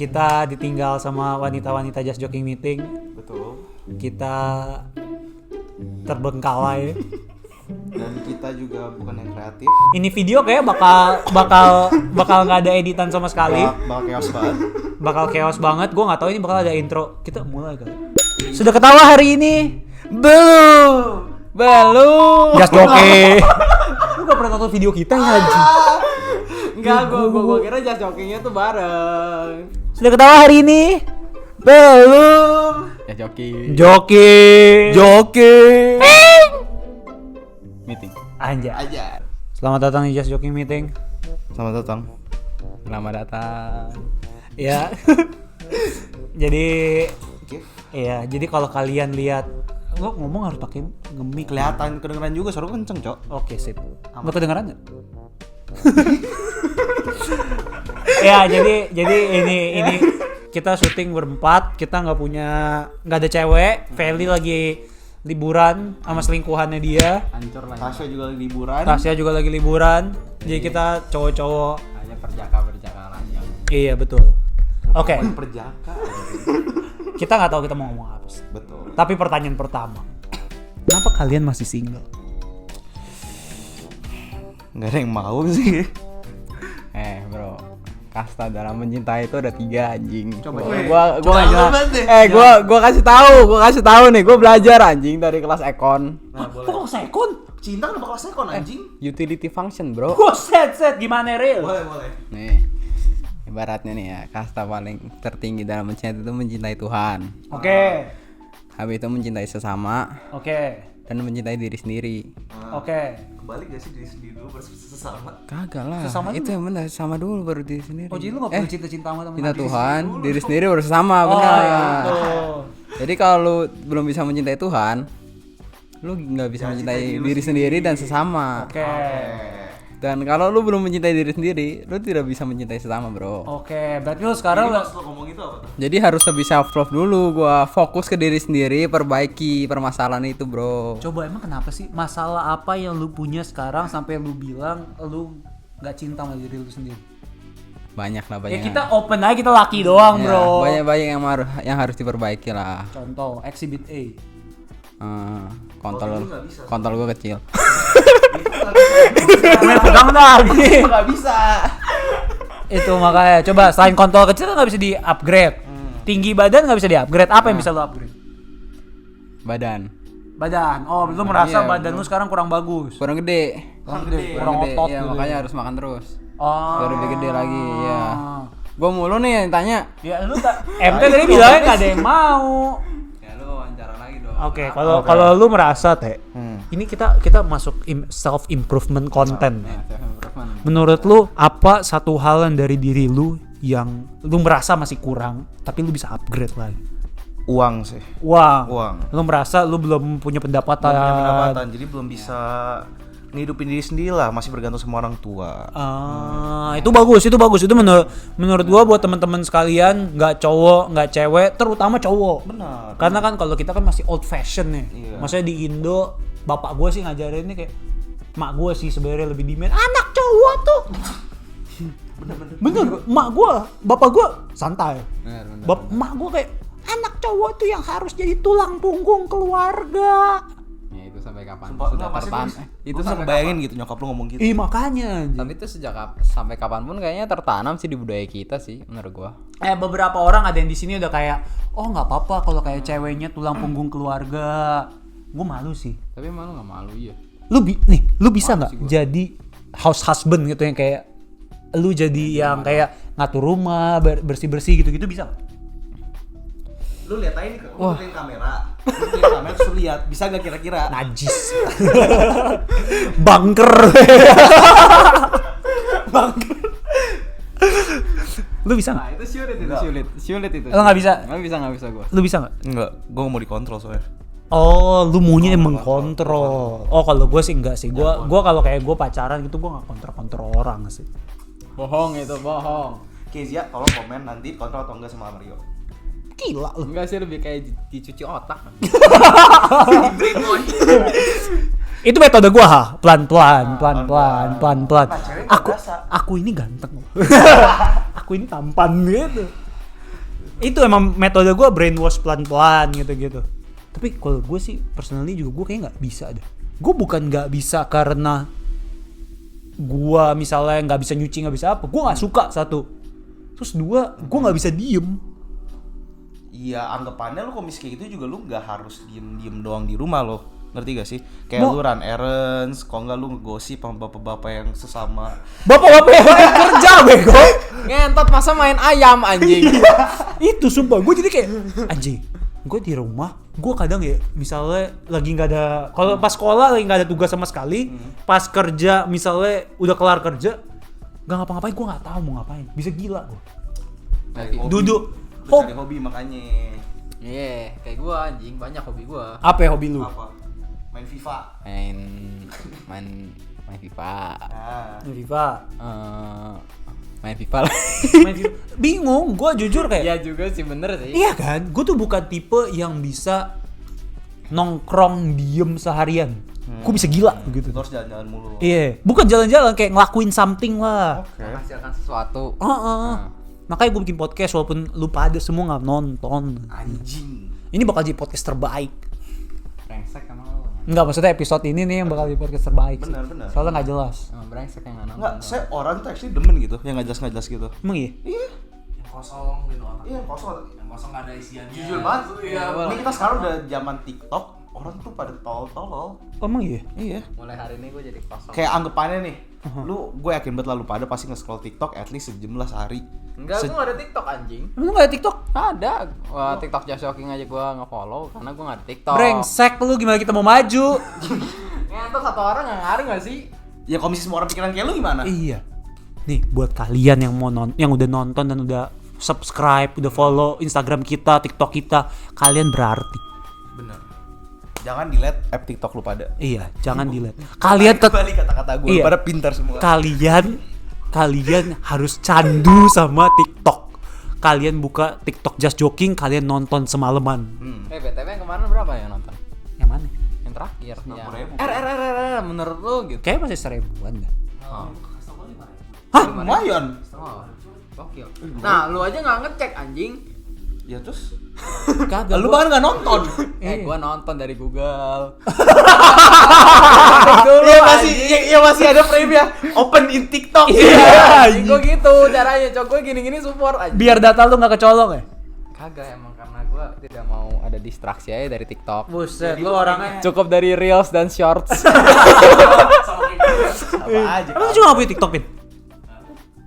Kita ditinggal sama wanita-wanita just joking meeting. Betul. Kita terbengkalai. Dan kita juga bukan yang kreatif. Ini video kayak bakal nggak ada editan sama sekali. Bakal chaos banget. Bakal chaos banget. Gue nggak tahu ini bakal ada intro. Kita mulai kali. Sudah ketawa hari ini? Belum. Just joking. Lu gak pernah nonton video kita ya anjing? Enggak, gua kira just jokingnya tuh bareng. Sudah ketawa hari ini? Belum. Ya joking. Joking. Meeting. Anjay. Aja. Selamat datang di Just Joking Meeting. Selamat datang. Selamat datang. Ya. Jadi Oke. iya, jadi kalau kalian lihat lo ngomong harus pakai nge-mic. Kelihatan kedengeran juga suara kenceng, Cok. Oke, sip. Lo kedengeran enggak? Ya, jadi ini kita syuting berempat, kita nggak ada cewek. Feli lagi liburan sama selingkuhannya dia. Hancur lah. Tasya juga lagi liburan. Tasya juga lagi liburan. Jadi kita cowok-cowok. Hanya perjaka lanjang. Iya, betul. Oke. Perjaka. Kita nggak tahu kita mau ngomong apa sih. Betul. Tapi pertanyaan pertama, kenapa kalian masih single? Nggak ada yang mau sih. Bro, kasta dalam mencintai itu ada 3 anjing. Coba. Gua Coba nggak lu jelas. banget deh. Gua kasih tahu nih, gua belajar anjing dari kelas ekon. Nah, Kok sekon? Cinta kenapa kelas ekon anjing? Utility function, bro. Wah, set gimana real? Boleh. Nih. Ibaratnya nih ya, kasta paling tertinggi dalam mencintai itu mencintai Tuhan. Oke. Habis itu mencintai sesama dan mencintai diri sendiri. Oke. Kebalik gak sih diri sendiri dulu baru sesama? Kagak lah. Sesama itu yang benar, sama dulu baru diri sendiri. Oh, jadi lu gak perlu cinta-cinta sama temen? Cinta Tuhan, diri sendiri baru sesama, Oh, benar. iya, betul. Jadi kalau lu belum bisa mencintai Tuhan, lu nggak bisa mencintai diri sendiri dan sesama. Oke. Dan kalau lu belum mencintai diri sendiri, lu tidak bisa mencintai sesama, bro. Oke, berarti lu sekarang Jadi maksud lo ngomong itu apa tuh? Jadi harus lebih self love dulu, gua fokus ke diri sendiri, perbaiki permasalahan itu, bro. coba emang kenapa sih masalah apa yang lu punya sekarang sampai lu bilang lu nggak cinta sama diri lu sendiri? Banyak lah, Ya banyak. kita open aja, kita laki doang, Ya, bro. banyak yang harus diperbaiki lah. Contoh, exhibit A. Kontol gua kecil. Gue pegang dah. Nggak bisa. Itu makanya coba selain kontol kecil nggak bisa di upgrade. Tinggi badan nggak bisa di upgrade. Apa yang bisa lu upgrade? Badan Badan. Oh, lu merasa Iya, badan lu sekarang kurang bagus. kurang gede. Kurang otot ya, gitu. makanya harus makan terus. Oh. Biar lebih gede lagi, ya. Gua mulu nih yang tanya. Ya lu tak MT tadi bilangnya nggak ada yang mau. Ya lu wawancara lagi dong. Oke, kalau lu merasa ini kita masuk self improvement content. Menurut lu apa satu hal yang dari diri lu yang lu merasa masih kurang tapi lu bisa upgrade lagi? Uang sih. Uang. Lu merasa lu belum punya pendapatan. Belum punya pendapatan, jadi belum bisa ngehidupin diri sendiri lah, masih bergantung sama orang tua. Itu bagus. Itu menurut gua buat teman-teman sekalian, nggak cowok, nggak cewek, terutama cowok. Benar. Karena kan kalau kita kan masih old fashion nih. Iya. Maksudnya di Indo, bapak gua sih ngajarin ini kayak mak gua sih sebenarnya lebih demand anak cowok tuh. Bener. Mak gua, bapak gua santai. Mak gua kayak anak cowok tuh yang harus jadi tulang punggung keluarga. Ya itu sampai kapan? Sumpah, Sudah nggak, pasti tertanam. itu sampai bayangin gitu nyokap lu ngomong gitu. Makanya. Tapi itu sampai kapanpun kayaknya tertanam sih di budaya kita sih menurut gua. Beberapa orang ada yang di sini udah kayak, oh nggak apa-apa kalau kayak ceweknya tulang punggung keluarga. Gue malu sih. Tapi emang lu nggak malu ya? Lu bisa nggak jadi house husband gitu yang kayak lu jadi yang kayak ngatur rumah, bersih-bersih gitu-gitu bisa nggak? Lu lihat aja nih, lu punya kamera. Lu punya kamera terus lu lihat, bisa gak kira-kira? Najis. Bunker. Lu bisa nggak? Nah, itu sulit itu. Lo nggak bisa? Nggak bisa gua. Lu bisa nggak? Enggak, gua mau dikontrol soalnya. Oh, lu maunya yang mengkontrol. Oh, kalau gue sih enggak sih. Gua kalau kayak gue pacaran gitu, gue nggak kontrol orang sih. Bohong itu, bohong. Kezia, tolong komen nanti kontrol atau enggak sama Mario. Gila lu. Enggak sih, lebih kayak dicuci otak. Itu metode gua, ha. Pelan-pelan. Nah, cewek nggak berasa. Aku ini ganteng. Aku ini tampan gitu. Itu emang metode gue brainwash pelan-pelan gitu-gitu. Tapi kalau gue sih personally juga gue kayak nggak bisa deh. Gue bukan nggak bisa karena gue misalnya nggak bisa nyuci nggak bisa apa. Gue nggak suka satu. Terus dua, gue nggak bisa diem. Iya, anggapannya lu komisi kayak gitu juga lu nggak harus diem doang di rumah lo. Ngerti gak sih? Kayak lu run errands, kalau nggak lu ngegosip sama bapak-bapak yang sesama. Bapak-bapak yang kerja bego. Ngentot masa main ayam anjing. Itu sumpah gue jadi kayak anjing. Gue di rumah, gue kadang ya misalnya lagi nggak ada, kalau pas sekolah lagi nggak ada tugas sama sekali, pas kerja misalnya udah kelar kerja, nggak ngapa-ngapain, gue nggak tahu mau ngapain, bisa gila gue. Duduk, Cari hobi makanya. Iya, kayak gua anjing, banyak hobi gua. Apa ya hobi lu? Apa? Main FIFA. Main FIFA. Nah. FIFA. Main FIFA lah. Main FIFA. Bingung, gue jujur kayak. Iya juga sih, bener sih. Iya kan, gue tuh bukan tipe yang bisa nongkrong diem seharian. Gue bisa gila gitu. Terus jalan-jalan mulu. Iya, bukan jalan-jalan kayak ngelakuin something lah. Menghasilkan sesuatu. Makanya gue bikin podcast walaupun lu pada semua nggak nonton. Anjing. Ini bakal jadi podcast terbaik. Brengsek emang lu. Enggak, maksudnya episode ini nih yang bakal jadi podcast terbaik. Benar. Soalnya nggak jelas. Brengsek yang nonton. Enggak, saya orang tuh actually demen gitu, yang nggak jelas gitu. Emang iya? Iya. Yang kosong gitu otak. Iya, kosong. Yang kosong nggak ada isiannya. Jujur banget. Iya. Ini kita sekarang udah zaman TikTok, orang tuh pada tolol. Oh, emang iya? Iya. Mulai hari ini gua jadi kosong. Kayak anggapannya nih, gue yakin banget lu pada pasti nge-scroll TikTok at least sejam lah sehari. Enggak, gua nggak ada TikTok anjing. Emang lu nggak ada TikTok? Ada. Wah, TikTok Just Joking aja gua nge-follow karena gua nggak ada TikTok. Brengsek lu, gimana kita mau maju? Ngentot satu orang nggak ngaruh nggak sih? Ya komisi semua orang pikiran kayak lu gimana? Iya. Nih buat kalian yang mau yang udah nonton dan udah subscribe, udah follow Instagram kita, TikTok kita, kalian berarti. Bener. Jangan delete app TikTok lu pada. Iya, jangan dilihat. Kalian Kembali kata-kata gue, Iya. pada pintar semua. Kalian harus candu sama TikTok. Kalian buka TikTok Just Joking, kalian nonton semalaman. BTW yang kemarin berapa ya nonton? Yang mana? Yang terakhir. 90.000. Menurut lu gitu. Kayaknya masih 1000-an dah. Hah, lumayan. Oh, gokil. Nah, lu aja nggak ngecek anjing. Ya terus Kagak. lu bahkan nggak nonton. Gua nonton dari Google. Iya masih ada frame ya. Open in TikTok. Iya, gua gitu caranya. Cok, gua gini-gini support aja. Biar data lu nggak kecolong ya? Kagak, emang karena gua tidak mau ada distraksi aja dari TikTok. Buset, lu orangnya. Cukup dari Reels dan Shorts. Apa aja. Emang lu cuma punya TikTok, Pin?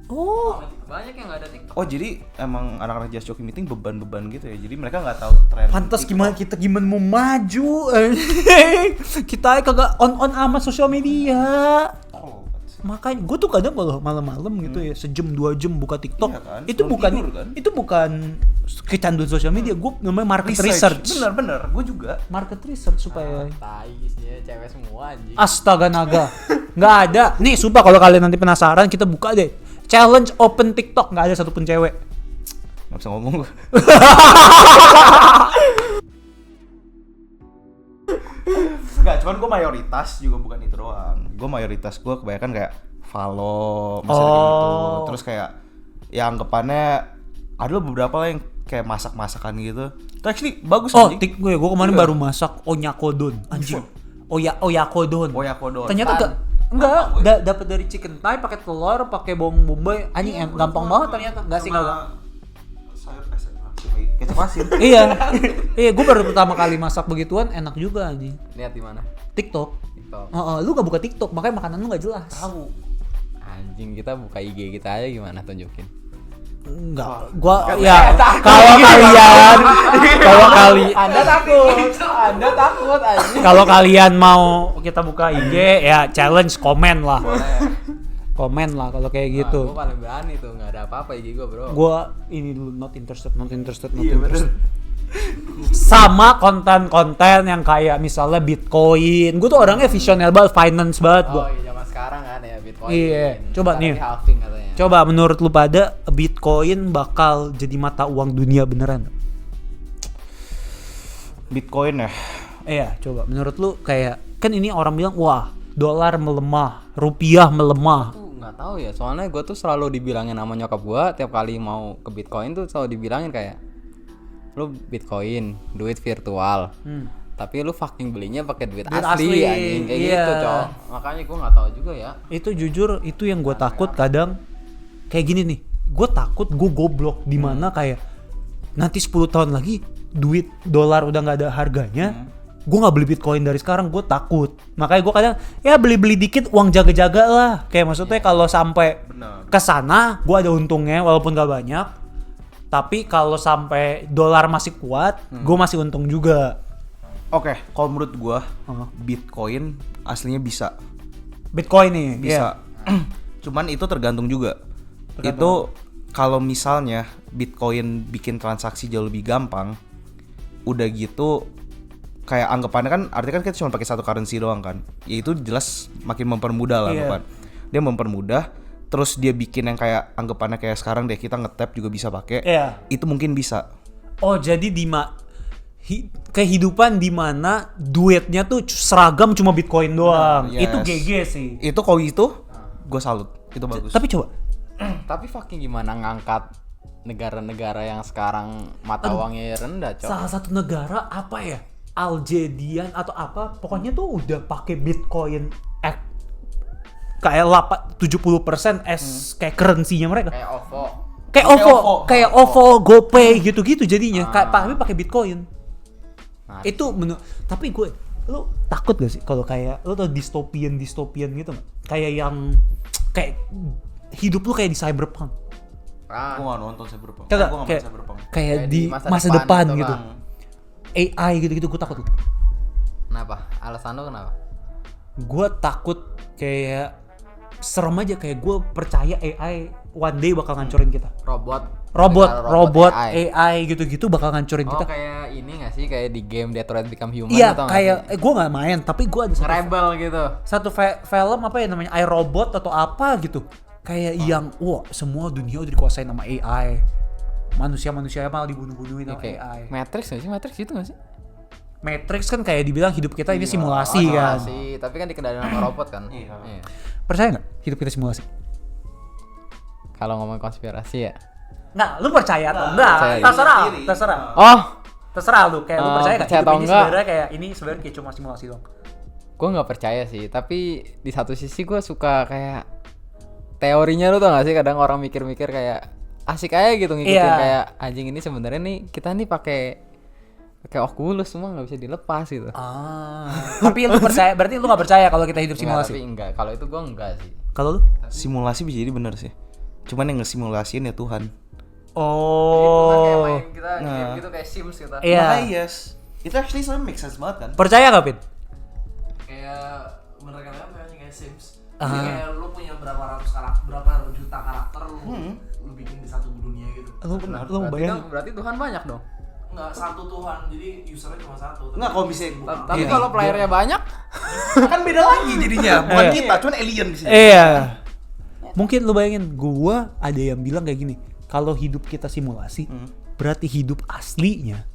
Oh. Banyak yang nggak ada TikTok. Oh jadi emang anak-anak Just Joking Meeting beban-beban gitu ya. Jadi mereka nggak tahu tren. Pantas TikTok. gimana mau maju. Kita kagak on amat sosial media. Oh, Makanya gue tuh kadang kalau malam-malam gitu ya, sejam 2 jam buka TikTok. Iya kan? Itu Sebelum bukan tidur kan? itu bukan kecanduan sosial media, gue namanya market research. Bener, gue juga. Market research supaya Tai sih, cewek semua anjing. astaga naga. Nggak ada. Nih, sumpah kalau kalian nanti penasaran, kita buka deh. Challenge open TikTok, nggak ada satupun cewek. Nggak bisa ngomong gue. Nggak, cuman gue mayoritas juga bukan itu doang. Gue mayoritas gue kebanyakan kayak follow, misalnya kayak gitu. Terus kayak ya anggapannya ada beberapa lah yang kayak masak-masakan gitu. Itu actually bagus Oh, anjing. gue kemarin Iya. baru masak onyakodon. Anjing. Oyakodon. Oyakodon. Ternyata enggak dapat dari chicken thigh pakai telur, pakai bawang bombay. Anjing gampang banget ternyata. Enggak sih enggak. Sayur kecap asin. Iya. Iya, gue baru pertama kali masak begituan, enak juga anjing. Lihat di mana? TikTok. TikTok. Lu gak buka TikTok, makanya makanan lu gak jelas. Tahu. Anjing, kita buka IG kita aja gimana tunjukin. Enggak. Gua ya kalau kalian Anda takut anjing. kalau kalian mau kita buka IG ya challenge komen lah. Komen lah kalau kayak gitu. Gua paling berani tuh, enggak ada apa-apa IG gua, Bro. Gua ini dulu not interested. Sama konten-konten yang kayak misalnya Bitcoin. Gue tuh orangnya visioner banget, finance banget Oh, gua. iya zaman sekarang kan ya Bitcoin. Iya, coba Sekarang nih. di halving katanya. Coba menurut lu pada Bitcoin bakal jadi mata uang dunia beneran? Bitcoin ya. Iya, coba menurut lu kayak kan ini orang bilang wah, dolar melemah, rupiah melemah. Tuh nggak tahu ya, soalnya gua tuh selalu dibilangin sama nyokap gua tiap kali mau ke Bitcoin tuh selalu dibilangin kayak lu Bitcoin, duit virtual. Tapi lu fucking belinya pakai duit Duit asli, asli, anjing kayak iya. gitu, Cok. Makanya gua nggak tahu juga ya. Itu jujur itu yang gue takut kadang kayak gini nih. Gue takut gue goblok di mana kayak nanti 10 tahun lagi duit dolar udah nggak ada harganya. Gue nggak beli Bitcoin dari sekarang, gue takut. Makanya gue kadang ya beli-beli dikit uang jaga-jaga lah. Kayak maksudnya kalau sampai Benar. ke sana gue ada untungnya walaupun gak banyak. Tapi kalau sampai dolar masih kuat, gue masih untung juga. Oke, kalau menurut gua Oh. Bitcoin aslinya bisa. Bitcoin nih, Bisa. Cuman itu tergantung juga. Itu kalau misalnya Bitcoin bikin transaksi jauh lebih gampang, udah gitu kayak anggapannya kan artinya kan kita cuma pakai satu currency doang kan. Ya itu jelas makin mempermudah lah Iya. anggapan. Dia mempermudah, terus dia bikin yang kayak anggapannya kayak sekarang deh kita nge-tap juga bisa pakai. Iya. Itu mungkin bisa. Oh jadi kehidupan di mana duitnya tuh seragam cuma Bitcoin doang. Yes. Itu GG sih. Itu kalau gitu gue salut. Itu bagus. Tapi coba, Tapi fucking gimana ngangkat negara-negara yang sekarang mata uangnya rendah, Cok. salah satu negara apa ya? Aljedian atau apa? Pokoknya tuh udah pakai Bitcoin kayak 70% kayak currency-nya mereka. Kayak OVO. Kayak Kayak OVO, OVO. GoPay gitu-gitu jadinya. Kayak tapi pakai Bitcoin. Nah, Itu tapi lu takut gak sih kalau kayak lu tau dystopian gitu nggak? Kayak yang kayak hidup lu kayak di cyberpunk. ah, Gue gak nonton Cyberpunk. Kagak, Gue gak kayak, main Cyberpunk. kayak di masa depan gitu. Bang. AI gitu-gitu gue takut. Kenapa? Alasan lu kenapa? Gue takut kayak serem aja kayak gue percaya AI one day bakal ngancurin kita. Robot AI gitu-gitu bakal ngancurin Oh kita. kayak ini gak sih? Kayak di game Detroit Become Human Iya, atau kayak gue nggak main, tapi gue ada Rebel gitu. satu film apa ya namanya iRobot atau apa gitu. Kayak yang semua dunia udah dikuasain sama AI. Manusia malah dibunuh-bunuhin sama Kayak AI. Matrix gak sih? Matrix itu gak sih? Matrix kan kayak dibilang hidup kita ini simulasi kan. Simulasi, tapi kan dikendalikan sama robot kan? Iya. Percaya nggak hidup kita simulasi? Kalau ngomong konspirasi ya. Nggak, lu percaya atau enggak? Percaya. Terserah. Oh, Terserah lu, kayak lu percaya nggak percaya hidup atau ini enggak? sebenarnya kayak cuma simulasi doang. gue nggak percaya sih. Tapi di satu sisi gue suka kayak teorinya, lu tau gak sih? Kadang orang mikir-mikir kayak asik aja gitu ngikutin Iya. kayak anjing ini sebenarnya nih kita nih pakai Oculus semua nggak bisa dilepas gitu. Tapi lu percaya, berarti lu nggak percaya kalau kita hidup Enggak, simulasi? tapi enggak. Kalau itu gue enggak sih. Kalau lu? Simulasi bisa jadi bener sih. Cuman yang ngesimulasiin ya Tuhan. Oh. kita game gitu kayak Sims kita. Iya. Makanya yes. Itu actually sebenarnya make sense banget kan. Percaya nggak, Pin? Kayak bener kan kayak Sims. Ah. Jadi kayak lu punya berapa juta karakter lu bikin di satu dunia gitu. Lu bayangin. Berarti Tuhan banyak dong. Enggak satu Tuhan, jadi usernya cuma satu. Enggak kalau bisa Tapi kalau playernya banyak, kan beda lagi jadinya. Bukan Iya. kita, cuman alien di sini. Iya. Mungkin lu bayangin, gua ada yang bilang kayak gini, kalau hidup kita simulasi, berarti hidup aslinya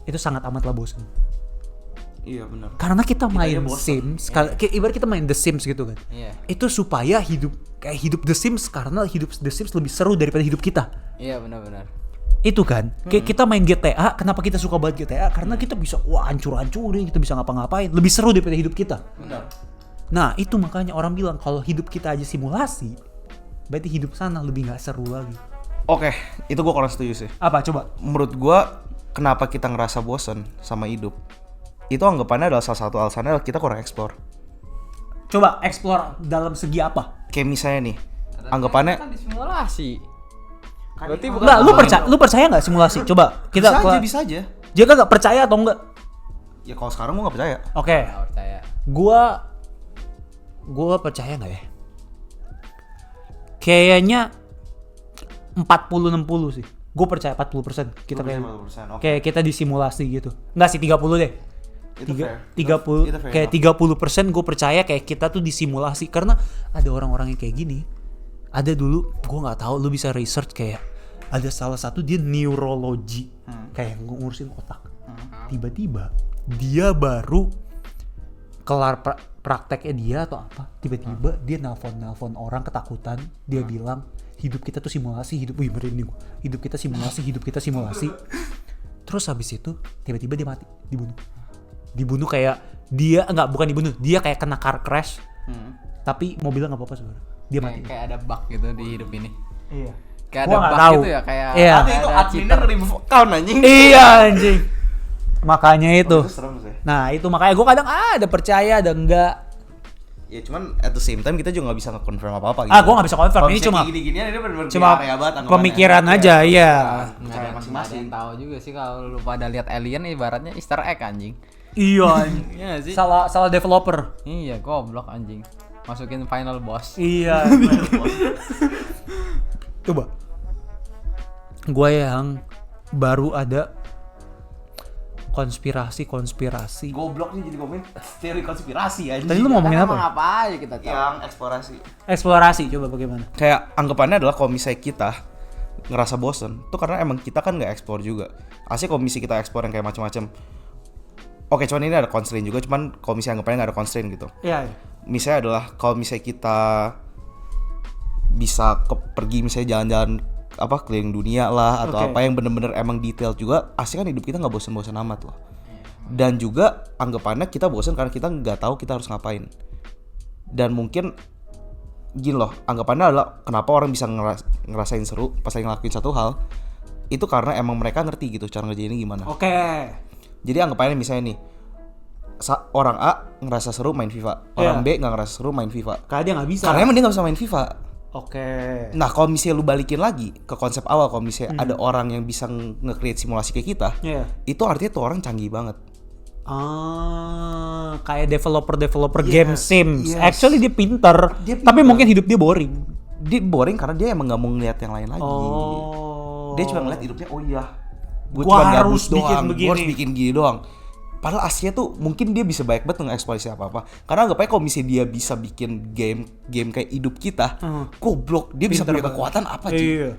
itu sangat amatlah bosan. Iya benar. Karena kita main aja bosen. Sims, ibarat kita main The Sims gitu kan. Iya. Itu supaya hidup The Sims, karena hidup The Sims lebih seru daripada hidup kita. Iya benar-benar. Itu kan, kayak kita main GTA, kenapa kita suka banget GTA? Karena kita bisa hancur-hancurin, kita bisa ngapa-ngapain, lebih seru daripada hidup kita. Benar. Nah, itu makanya orang bilang kalau hidup kita aja simulasi, berarti hidup sana lebih nggak seru lagi. Oke, itu gua kurang setuju sih. Apa coba? Menurut gua kenapa kita ngerasa bosan sama hidup? Itu anggapannya adalah salah satu alasannya adalah kita kurang explore. Coba explore dalam segi apa? Kayak misalnya nih, anggapannya kan disimulasi. Berarti bukan Enggak, lu percaya nggak simulasi? Coba kita bisa aja. Jika nggak percaya atau enggak? Ya kalau sekarang gua nggak percaya. Oke, Nggak percaya. gua percaya nggak ya? Kayaknya 40-60 sih. Gue percaya 40% kita kayak 50%, oke. kayak kita disimulasi gitu. Enggak sih 30 deh. Itu fair. 30 Itu fair kayak enough. 30% gue percaya kayak kita tuh disimulasi karena ada orang-orang yang kayak gini. Ada dulu gue nggak tahu, lu bisa research kayak ada salah satu dia neurologi kayak ngurusin otak. Tiba-tiba dia baru kelar prakteknya dia atau apa, tiba-tiba dia nelpon orang ketakutan, dia bilang hidup kita tuh simulasi, hidup kita simulasi. Terus habis itu tiba-tiba dia mati, dibunuh kayak dia bukan dibunuh, dia kayak kena car crash. Tapi mobilnya nggak apa-apa sebenarnya, dia mati. Kayak ada bug gitu di hidup ini. Iya. Kayak Gua ada nggak bug tahu. gitu ya, kayak Iya. Ada itu adminnya remove account anjing. Iya anjing. Makanya itu. Itu serem sih. Nah itu makanya gue kadang ada percaya ada enggak. Ya cuman at the same time kita juga nggak bisa nge-confirm apa-apa gitu. Gue nggak bisa confirm, ini cuma gini-ginian ini bener-bener cuma area banget anggapannya. pemikiran aja, iya. nggak ada masing-masing tahu juga sih kalau lu pada lihat alien ibaratnya Easter egg anjing. Iya. Iya nggak sih? Salah developer. Iya, goblok anjing. Masukin final boss. Iya. Coba. Gue yang baru ada konspirasi. Goblok nih jadi ngomongin teori konspirasi anjing. Tadi lu ngomongin apa? Emang apa aja kita tahu. Yang eksplorasi. Eksplorasi, coba bagaimana? Kayak anggapannya adalah kalau misalnya kita ngerasa bosen tuh karena emang kita kan nggak explore juga. Asli kalau misalnya kita explore yang kayak macam-macam. Oke, cuman ini ada constraint juga, cuman kalau misalnya anggapannya nggak ada constraint gitu. Iya. Misalnya adalah kalau misalnya kita bisa pergi misalnya jalan-jalan apa keliling dunia lah atau apa yang bener-bener emang detail juga, asli kan hidup kita nggak bosan-bosan amat loh. Dan juga anggapannya kita bosan karena kita nggak tahu kita harus ngapain. Dan mungkin gini loh, anggapannya adalah kenapa orang bisa ngerasain seru pas lagi ngelakuin satu hal itu karena emang mereka ngerti gitu cara ngerjainnya gimana. Oke. Jadi anggapannya misalnya nih orang A ngerasa seru main FIFA, orang B nggak ngerasa seru main FIFA. Karena dia nggak bisa. Karena emang dia nggak bisa main FIFA. Oke. Nah kalau misalnya lu balikin lagi ke konsep awal, kalau misalnya ada orang yang bisa nge-create simulasi kayak kita, itu artinya tuh orang canggih banget. Kayak developer game Sims. Actually dia pinter, tapi mungkin hidup dia boring. Dia boring karena dia emang nggak mau ngeliat yang lain lagi. Dia cuma ngeliat hidupnya, oh iya, gue Gua cuma harus gabus bikin doang, begini. gue harus bikin gini doang. Padahal aslinya tuh mungkin dia bisa banyak banget nge-eksplorasi apa-apa. Karena anggap aja kalau misalnya dia bisa bikin game kayak hidup kita, goblok, dia bisa punya kekuatan apa cuy?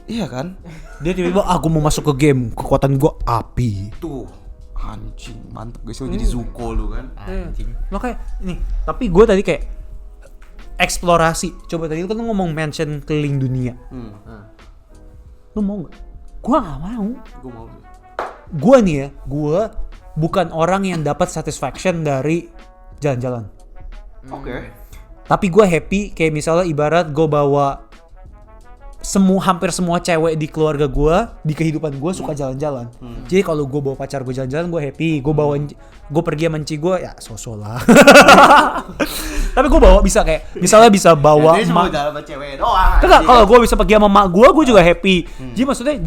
Iya kan? Dia tiba-tiba aku mau masuk ke game, kekuatan gua api. Tuh, anjing, mantep guys, lu jadi Zuko lu kan. Anjing. Makanya nih, tapi gue tadi kayak eksplorasi. Coba tadi lu kan ngomong mention keliling dunia. Lu mau nggak? Gua nggak mau. Gue mau. Gua nih ya, gua bukan orang yang dapat satisfaction dari jalan-jalan. Oke. Tapi gue happy kayak misalnya ibarat gue bawa hampir semua cewek di keluarga gue, di kehidupan gue suka jalan-jalan. Jadi kalau gue bawa pacar gue jalan-jalan gue happy. Gue pergi sama Enci gue ya so-so lah. Tapi gue bawa bisa kayak misalnya bisa bawa Dia cuma jalan sama cewek doang. kalau gue bisa pergi sama mak gue juga happy. Jadi maksudnya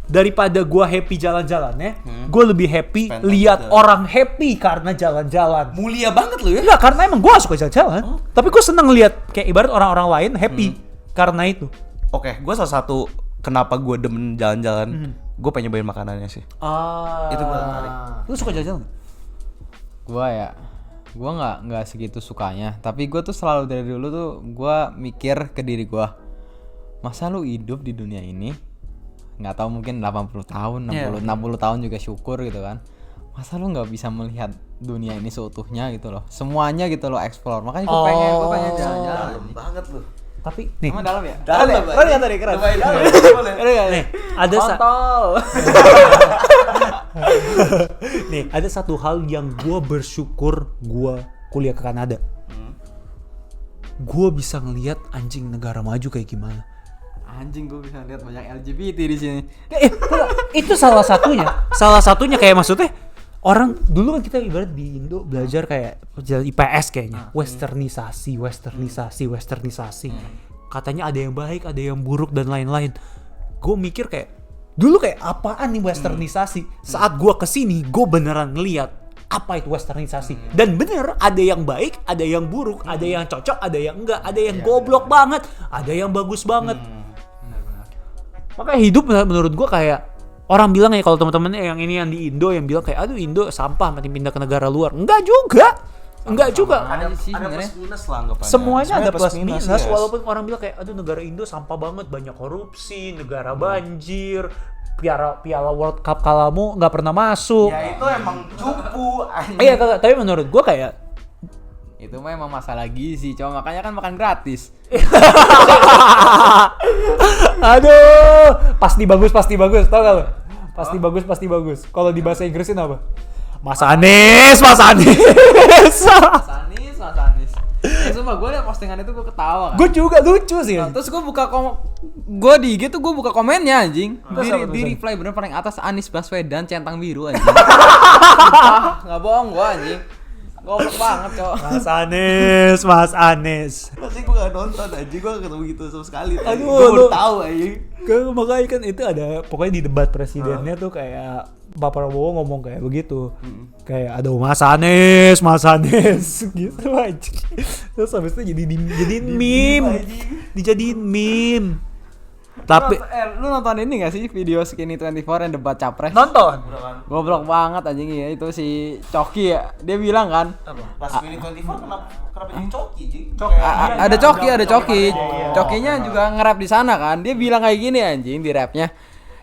daripada gue happy jalan-jalannya, gue lebih happy lihat orang happy karena jalan-jalan. Mulia banget lu ya. Enggak, karena emang gue suka jalan-jalan. Tapi gue seneng lihat kayak ibarat orang-orang lain happy karena itu. Oke, gue salah satu kenapa gue demen jalan-jalan, gue pengen nyobain makanannya sih. Itu gue tertarik. Lu suka jalan-jalan? Gua nggak segitu sukanya, tapi gue tuh selalu dari dulu tuh gue mikir ke diri gue, masa lu hidup di dunia ini nggak tahu mungkin 80 tahun 60 tahun juga syukur gitu kan, masa lu nggak bisa melihat dunia ini seutuhnya gitu loh, semuanya gitu loh, explore. Makanya gue pengen jalan-jalan. Dalam banget lu. Tapi nih, Emang dalam ya? Dalam ya? Keren nggak tadi? Keren. nih ada Kontol. nih ada satu hal yang gue bersyukur gue kuliah ke Kanada. Gue bisa ngelihat anjing negara maju kayak gimana. Anjing, gue bisa lihat banyak LGBT di sini. Itu salah satunya. Salah satunya kayak maksudnya orang dulu kan kita ibarat di Indo belajar kayak IPS kayaknya. Westernisasi. Katanya ada yang baik, ada yang buruk dan lain-lain. Gue mikir kayak dulu kayak apaan nih westernisasi? Saat gue kesini, gue beneran ngeliat apa itu westernisasi. Dan bener, ada yang baik, ada yang buruk, ada yang cocok, ada yang enggak, ada yang goblok banget, ada yang bagus banget. Makanya hidup menurut gue kayak orang bilang ya, kalau teman-teman yang ini yang di Indo yang bilang kayak aduh Indo sampah mati pindah ke negara luar. Enggak juga. Ada sih Ada sebenarnya. plus minus lah anggapannya. Semuanya ada plus minus, yes. walaupun orang bilang kayak aduh negara Indo sampah banget, banyak korupsi, negara banjir, piala World Cup kalamu nggak pernah masuk. Ya itu emang cupu. Iya, tapi menurut gue kayak Itu mah emang masalah gizi, cowok, makanya kan makan gratis. aduh, pasti bagus, tau gak lo? Pasti bagus. Kalau di bahasa Inggrisin apa? Mas Anies. Mas Anis. Sumpah gue liat postingan itu gue ketawa kan. Gue juga lucu sih. Nah, terus gue gue di IG tuh gue buka komennya anjing. Di reply bener paling atas Anies Baswedan centang biru anjing. Nggak bohong gue anjing. Goblok banget cok. Mas Anies. Pasti gue gak nonton aja, gue gak ketemu gitu sama sekali. Aduh, gue baru tahu aja. Makanya kan itu ada, pokoknya di debat presidennya tuh kayak Pak Prabowo ngomong kayak begitu. Kayak aduh Mas Anies gitu aja. Terus habis itu dijadiin meme. Dijadiin meme. Tapi lu nonton ini gak sih video Skinny 24 yang debat capres? nonton. Goblok banget anjing ya itu si Coki ya. Dia bilang kan Pas Skinny 24 kenapa jadi Coki, Ji? ada Coki. Cokinya juga nge-rap di sana kan. Dia bilang kayak gini anjing di rapnya.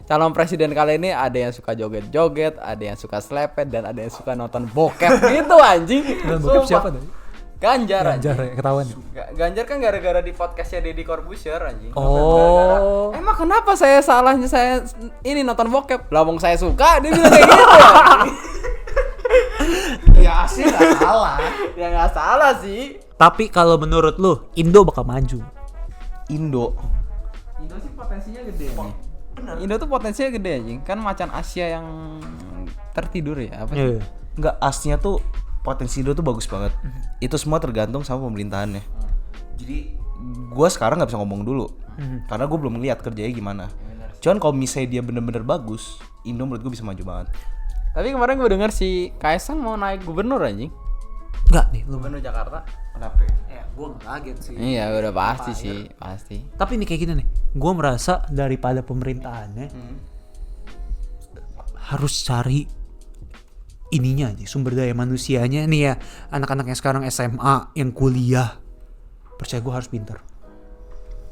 Calon presiden kali ini ada yang suka joget-joget, ada yang suka slepet, dan ada yang suka nonton bokep gitu anjing. Dan bokep siapa tadi? Ganjar ya, ketahuan. Ganjar kan gara-gara di podcastnya Deddy Corbuzier anjing. Oh. Emang kenapa saya ini nonton bokep? Lah wong saya suka, dia bilang kayak gitu. Ya asli gak salah. Ya nggak salah sih. Tapi kalau menurut lu Indo bakal maju? Indo sih potensinya gede nih. Bener. Indo tuh potensinya gede anjing. Kan macan Asia yang tertidur ya apa sih? Enggak, aslinya tuh potensi Indo tuh bagus banget. Itu semua tergantung sama pemerintahannya. Jadi gue sekarang nggak bisa ngomong dulu karena gue belum lihat kerjanya gimana. Cuman kalau misalnya dia bener-bener bagus, Indo menurut gue bisa maju banget. Tapi kemarin gue dengar si Kaisang mau naik gubernur anjing. Enggak nih, lu. Gubernur Jakarta. Kenapa? Ya, gue kaget sih. Iya udah pasti sih, pasti. Tapi nih kayak gini nih, gue merasa daripada pemerintahannya harus cari ininya aja, sumber daya manusianya nih ya. Anak-anak yang sekarang SMA, yang kuliah, percaya gue harus pintar.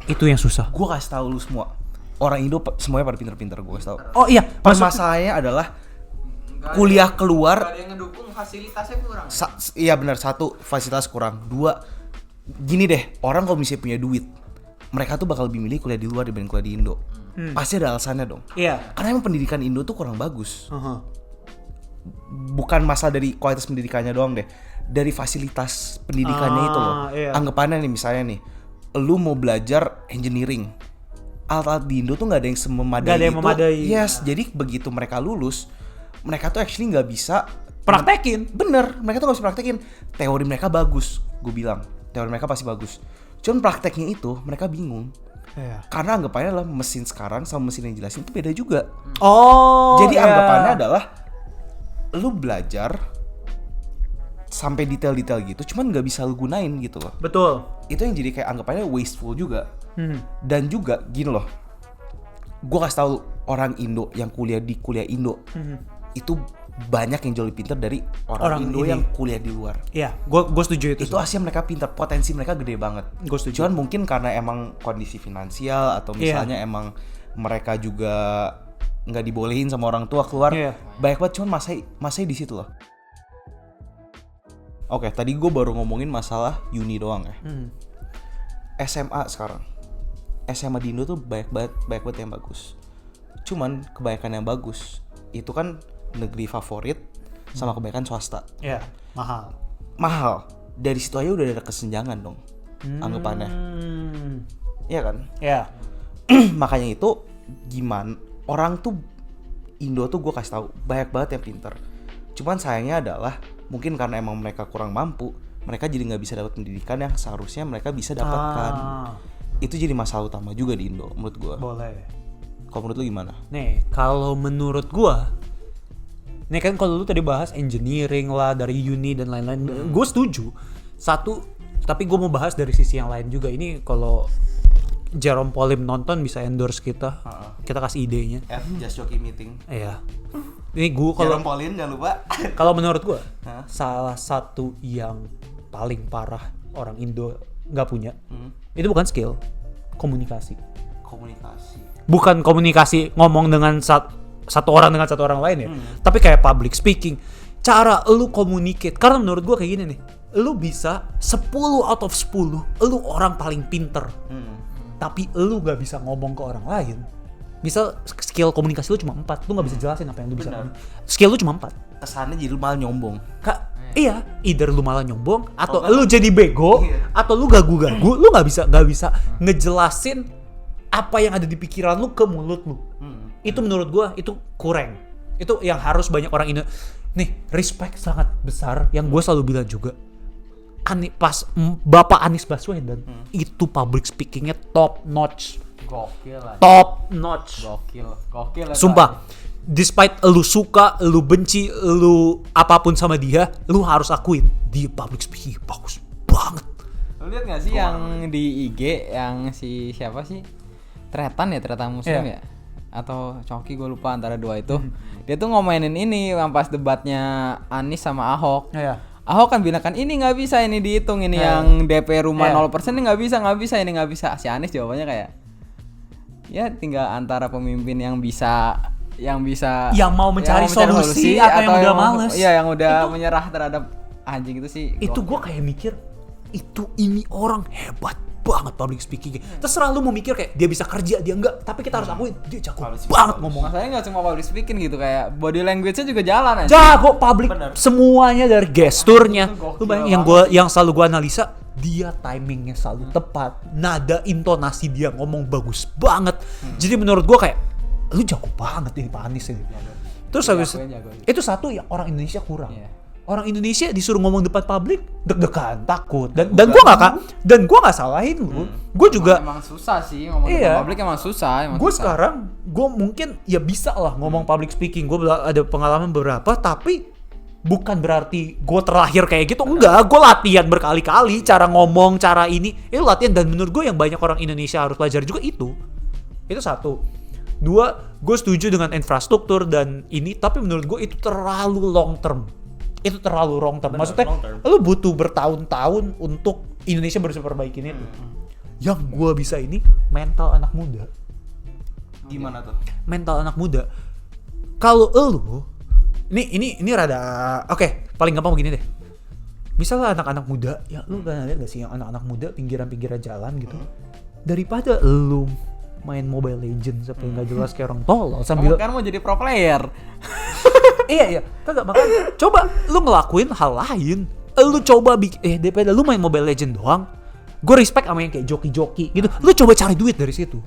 Itu yang susah. Gue kasih tahu lu semua, orang Indo semuanya pada pintar-pintar, gue kasih tahu. Oh iya, Masalahnya adalah kuliah keluar. Gak ada yang ngedukung, fasilitasnya kurang. Iya benar, satu fasilitas kurang, dua gini deh, orang kalau misalnya punya duit, mereka tuh bakal lebih milih kuliah di luar dibanding kuliah di Indo. Pasti ada alasannya dong. Iya. Karena emang pendidikan Indo tuh kurang bagus. Bukan masalah dari kualitas pendidikannya doang deh, dari fasilitas pendidikannya itu loh. Iya. Anggapannya nih misalnya nih, lu mau belajar engineering, alat-alat di Indo tuh nggak ada yang memadai. Nggak ada yang memadai. Yes, jadi begitu mereka lulus, mereka tuh actually nggak bisa Praktekin. Bener, mereka tuh gak bisa praktekin. Teori mereka bagus, gue bilang. Teori mereka pasti bagus. Cuman prakteknya itu mereka bingung. Iya. Karena anggapannya adalah mesin sekarang sama mesin yang jelasin itu beda juga. Oh. Jadi iya. anggapannya adalah lu belajar sampai detail-detail gitu, cuman gak bisa lu gunain gitu loh. Betul. Itu yang jadi kayak anggapannya wasteful juga. Dan juga gini loh, gue kasih tahu orang Indo yang kuliah di kuliah Indo, itu banyak yang jauh lebih pintar dari orang Indo ini. yang kuliah di luar. Iya, gue setuju itu. Itu Asia mereka pintar, potensi mereka gede banget. Gue setuju. Cuman mungkin karena emang kondisi finansial atau misalnya emang mereka juga nggak dibolehin sama orang tua keluar. Banyak banget, cuman masih di situ loh. Oke, tadi gue baru ngomongin masalah uni doang ya. SMA sekarang, SMA di Indo tuh banyak banget yang bagus. Cuman kebanyakan yang bagus itu kan negeri favorit sama kebanyakan swasta. Iya, Mahal. Dari situ aja udah ada kesenjangan dong. Anggapannya. Iya kan? Iya. Makanya itu gimana orang tuh Indo tuh gue kasih tahu banyak banget yang pintar. Cuman sayangnya adalah mungkin karena emang mereka kurang mampu, mereka jadi nggak bisa dapat pendidikan yang seharusnya mereka bisa dapatkan. Itu jadi masalah utama juga di Indo menurut gue. Boleh. Kalau menurut lu gimana? Nih, kalau menurut gue, nih kan kalau lu tadi bahas engineering lah dari uni dan lain-lain, gue setuju. Satu, tapi gue mau bahas dari sisi yang lain juga. Ini kalau Jerome Pauline nonton bisa endorse kita, kita kasih idenya. Just Jockey Meeting. Iya. Ini gue kalau Jerome Pauline jangan lupa. Kalau menurut gue, salah satu yang paling parah orang Indo nggak punya, itu bukan skill, komunikasi. Bukan komunikasi ngomong dengan satu orang dengan satu orang lain ya, tapi kayak public speaking, cara lu communicate. Karena menurut gue kayak gini nih, lu bisa 10 out of 10, lu orang paling pinter, tapi lu gak bisa ngomong ke orang lain, Misal skill komunikasi lu cuma 4, lu nggak bisa jelasin apa yang lu bisa. Benar. Skill lu cuma 4. Kesannya jadi lu malah nyombong. Iya, either lu malah nyombong atau lu jadi bego atau lu gagu-gagu, lu nggak bisa ngejelasin apa yang ada di pikiran lu ke mulut lu. Itu menurut gua itu kurang. Itu yang harus banyak orang ini. Nih, respect sangat besar yang gua selalu bilang juga. Bapak Anies Baswedan itu public speakingnya top notch. Gokil lah. Top notch. Gokil lah. Sumpah. Despite lu suka, lu benci, lu apapun sama dia, lu harus akuin dia public speaking bagus banget. Lu lihat nggak sih yang di IG yang si siapa sih? Tretan Muslim ya? Atau Coki, gue lupa antara dua itu. Dia tuh ngomainin ini yang pas debatnya Anies sama Ahok. Ahok kan bilang kan ini nggak bisa ini dihitung ini yang DP rumah 0% ini nggak bisa. Si Anies jawabannya kayak ya tinggal antara pemimpin yang mau mencari solusi atau yang udah males. Iya, yang udah menyerah terhadap anjing itu sih. Itu gue kayak mikir ini orang hebat banget public speaking. Terserah lu mau mikir kayak dia bisa kerja, dia enggak, tapi kita harus akuin dia jago banget ngomong. Masalahnya nggak cuma public speaking gitu, kayak body language-nya juga jalan aja. Jago public. Semuanya dari gesturnya. Lu bayangin yang selalu gua analisa, dia timingnya selalu tepat, nada intonasi dia ngomong bagus banget. Jadi menurut gua kayak lu jago banget ini Pak Anies ini. Terus habis itu satu yang orang Indonesia kurang. Orang Indonesia disuruh ngomong depan publik deg-degan, takut. Dan gua nggak salahin lu. Gua juga emang susah sih ngomong depan publik, emang susah. Sekarang gua mungkin ya bisa lah ngomong public speaking. Gua ada pengalaman beberapa, tapi bukan berarti gue terlahir kayak gitu. Enggak, gue latihan berkali-kali cara ngomong, cara ini. Itu latihan, dan menurut gue yang banyak orang Indonesia harus pelajari juga itu. Itu satu. Dua, gue setuju dengan infrastruktur dan ini, tapi menurut gue itu terlalu long term. Itu terlalu long term. Maksudnya, lu butuh bertahun-tahun untuk Indonesia bisa perbaikin itu. Yang gue bisa ini, mental anak muda. Gimana tuh? Mental anak muda. Kalau lu, ini rada, oke, paling gampang begini deh. Misalnya anak-anak muda, ya lu pernah lihat gak sih yang anak-anak muda pinggiran-pinggiran jalan gitu, daripada lu main Mobile Legends sampai nggak jelas kayak orang tolol sambil kan mau jadi pro player. iya kagak, makanya coba lu ngelakuin hal lain. Lu coba daripada lu main Mobile Legends doang, gue respect sama yang kayak joki-joki gitu. Lu coba cari duit dari situ.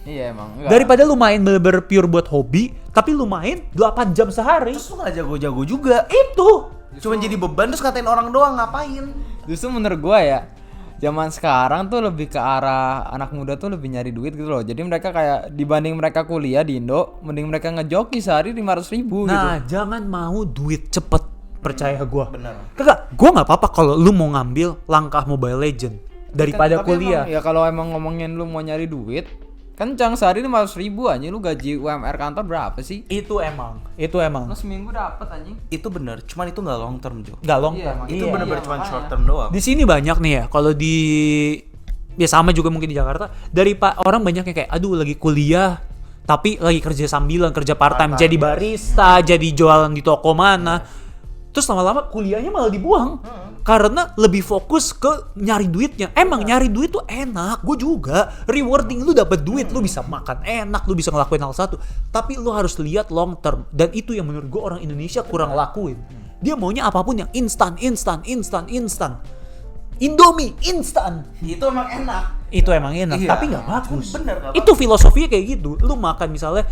Iya emang. Enggak. Daripada lu main bener-bener pure buat hobi, tapi lu main 8 jam sehari. Terus lu gak jago-jago juga. Itu Cuma jadi beban terus katain orang doang, ngapain? Justru menurut gua ya, zaman sekarang tuh lebih ke arah anak muda tuh lebih nyari duit gitu loh. Jadi mereka kayak dibanding mereka kuliah di Indo, mending mereka ngejoki sehari 500.000 gitu. Nah, jangan mau duit cepet, percaya gua. Bener. Kagak, gua nggak apa-apa kalau lu mau ngambil langkah Mobile Legend daripada Tapi kuliah. Emang, ya kalau emang ngomongin lu mau nyari duit, kencang sehari 500.000 anjing. Lu gaji UMR kantor berapa sih? Itu emang. Lu seminggu dapet anjing. Itu bener, cuman itu gak long term Jo. Nggak long Iya, term. emang. Itu Iya, bener-bener cuma makanya. short term doang. Di sini banyak nih ya, kalau di ya sama juga mungkin di Jakarta, dari orang banyak yang kayak aduh lagi kuliah tapi lagi kerja sambilan, kerja part time, jadi barista, jadi jualan di toko mana. Terus lama-lama kuliahnya malah dibuang. Karena lebih fokus ke nyari duitnya. Emang nyari duit tuh enak, gue juga. Rewarding, lu dapet duit, lu bisa makan enak, lu bisa ngelakuin hal satu. Tapi lu harus lihat long term. Dan itu yang menurut gue orang Indonesia kurang lakuin. Dia maunya apapun yang instan. Indomie, instan. Itu emang enak. Itu emang enak, Iya. tapi gak bagus. Cuma bener, gak Itu filosofinya kayak gitu. Lu makan misalnya